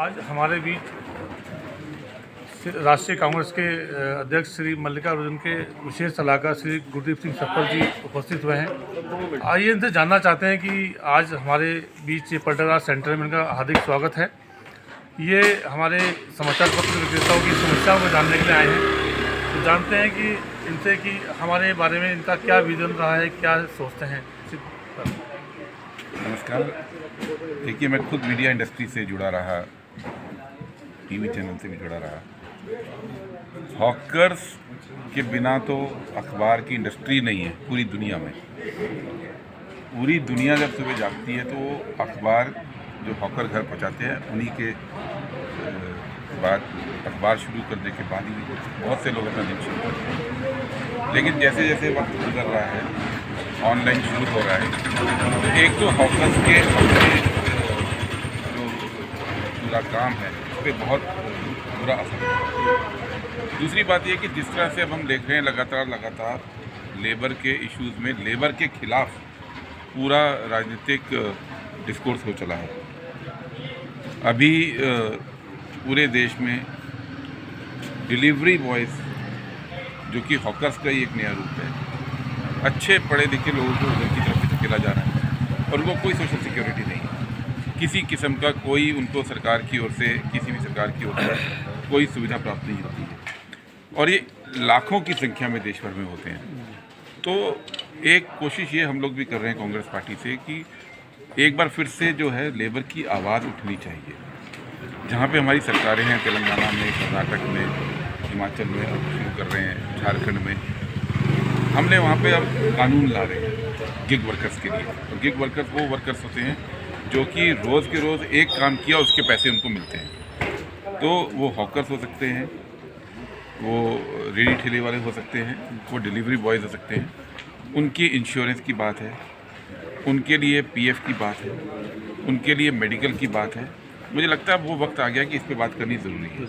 आज हमारे बीच राष्ट्रीय कांग्रेस के अध्यक्ष श्री मल्लिकार्जुन के विशेष सलाहकार श्री गुरदीप सिंह सप्पर जी उपस्थित हुए हैं। आइए इनसे जानना चाहते हैं कि आज हमारे बीच ये पलटनराज सेंटर में इनका हार्दिक स्वागत है। ये हमारे समाचार पत्र विक्रेताओं की समस्याओं को जानने के लिए आए हैं, तो जानते हैं कि इनसे कि हमारे बारे में इनका क्या विजन रहा है, क्या सोचते हैं। नमस्कार। देखिए, मैं खुद मीडिया इंडस्ट्री से जुड़ा रहा, टीवी चैनल से भी जुड़ा रहा। हॉकर्स के बिना तो अखबार की इंडस्ट्री नहीं है पूरी दुनिया में। पूरी दुनिया जब सुबह जागती है तो अखबार जो हॉकर घर पहुंचाते हैं उन्हीं के बाद अखबार शुरू करने के बाद ही बहुत से लोग अपना दिन शुरू करते हैं। लेकिन जैसे जैसे वक्त गुजर रहा है, ऑनलाइन शुरू हो रहा है, तो एक तो हॉकर्स के अपने जो पूरा काम है उस पर बहुत बुरा असर है। दूसरी बात यह कि जिस तरह से अब हम देख रहे हैं लगातार लेबर के इश्यूज़ में लेबर के खिलाफ पूरा राजनीतिक डिस्कोर्स हो चला है। अभी पूरे देश में डिलीवरी बॉयज़, जो कि हॉकर्स का ही एक नया रूप है, अच्छे पढ़े लिखे लोगों को उधर की तरफ धकेला जा रहा है और उनको कोई सोशल सिक्योरिटी नहीं है। किसी किस्म का कोई उनको सरकार की ओर से, किसी भी सरकार की ओर से कोई सुविधा प्राप्त नहीं होती है और ये लाखों की संख्या में देश भर में होते हैं। तो एक कोशिश ये हम लोग भी कर रहे हैं कांग्रेस पार्टी से कि एक बार फिर से जो है लेबर की आवाज़ उठनी चाहिए। जहाँ पे हमारी सरकारें हैं, तेलंगाना में, कर्नाटक में, हिमाचल में, अब शुरू कर रहे हैं झारखंड में, हमने वहाँ पे अब कानून ला रहे हैं गिग वर्कर्स के लिए। और गिग वर्कर्स वो वर्कर्स होते हैं जो कि रोज़ के रोज़ एक काम किया उसके पैसे उनको मिलते हैं। तो वो हॉकर्स हो सकते हैं, वो रेडी ठेले वाले हो सकते हैं, वो डिलीवरी बॉयज़ हो सकते हैं। उनकी इंश्योरेंस की बात है, उनके लिए पीएफ की बात है, उनके लिए मेडिकल की बात है। मुझे लगता है वो वक्त आ गया कि इस पर बात करनी ज़रूरी है।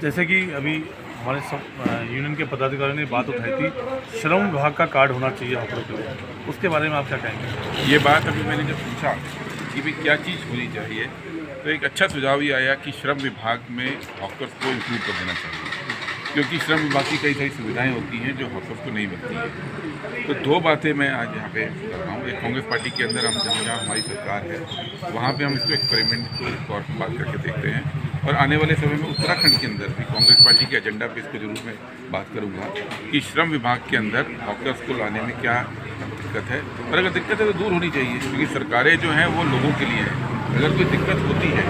जैसे कि अभी हमारे यूनियन के पदाधिकारियों ने बात उठाई थी, श्रम विभाग का कार्ड होना चाहिए हॉकरों के लिए, उसके बारे में आप क्या कहेंगे? ये बात अभी मैंने जब पूछा कि भाई क्या चीज़ होनी चाहिए, तो एक अच्छा सुझाव ये आया कि श्रम विभाग में हॉकर्स को इंक्लूड कर देना चाहिए, क्योंकि श्रम विभाग की कई सारी सुविधाएं होती हैं जो हॉकर्स को नहीं मिलती हैं। तो दो बातें मैं आज यहाँ पे कर रहा हूँ। एक, कांग्रेस पार्टी के अंदर हम जहाँ हमारी सरकार है वहाँ पे हम इसको एक्सपेरिमेंट के तौर पर बात करके देखते हैं, और आने वाले समय में उत्तराखंड के अंदर भी कांग्रेस पार्टी के एजेंडा पे इसको जरूर मैं बात करूँगा कि श्रम विभाग के अंदर हॉकर्स को लाने में क्या दिक्कत है, और अगर दिक्कत है तो दूर होनी चाहिए, क्योंकि सरकारें जो हैं वो लोगों के लिए हैं। अगर कोई दिक्कत होती है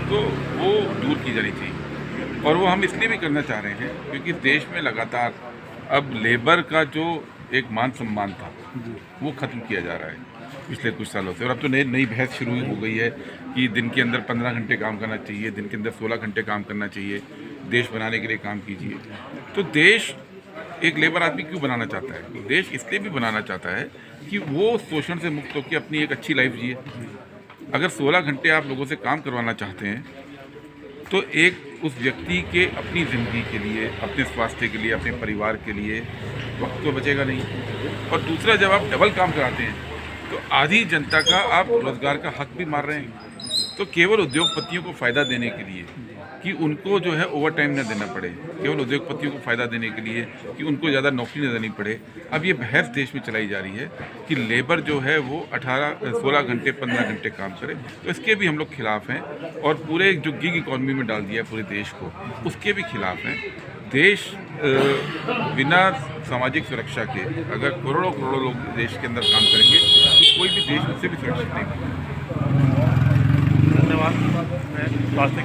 तो वो दूर की जानी चाहिए, और वो हम इसलिए भी करना चाह रहे हैं क्योंकि देश में लगातार अब लेबर का जो एक मान सम्मान था वो ख़त्म किया जा रहा है पिछले कुछ सालों से। और अब तो नई बहस शुरू हो गई है कि दिन के अंदर 15 घंटे काम करना चाहिए, दिन के अंदर 16 घंटे काम करना चाहिए, देश बनाने के लिए काम कीजिए। तो देश एक लेबर आदमी क्यों बनाना चाहता है? तो देश इसलिए भी बनाना चाहता है कि वो शोषण से मुक्त होकर अपनी एक अच्छी लाइफ जिए। अगर 16 घंटे आप लोगों से काम करवाना चाहते हैं तो एक उस व्यक्ति के अपनी ज़िंदगी के लिए, अपने स्वास्थ्य के लिए, अपने परिवार के लिए वक्त तो बचेगा नहीं। और दूसरा, जब आप डबल काम कराते हैं तो आधी जनता का आप रोज़गार का हक भी मार रहे हैं। तो केवल उद्योगपतियों को फ़ायदा देने के लिए कि उनको जो है ओवर टाइम न देना पड़े, केवल उद्योगपतियों को फ़ायदा देने के लिए कि उनको ज़्यादा नौकरी न देनी पड़े, अब ये बहस देश में चलाई जा रही है कि लेबर जो है वो 16 घंटे 15 घंटे काम करे। तो इसके भी हम लोग खिलाफ़ हैं, और पूरे जो गिग इकॉनमी में डाल दिया पूरे देश को, उसके भी खिलाफ़ हैं। देश बिना सामाजिक सुरक्षा के अगर करोड़ों करोड़ों लोग देश के अंदर काम करेंगे तो कोई भी देश उससे भी सुरक्षित नहीं होगा। धन्यवाद। मैं स्वास्थ्य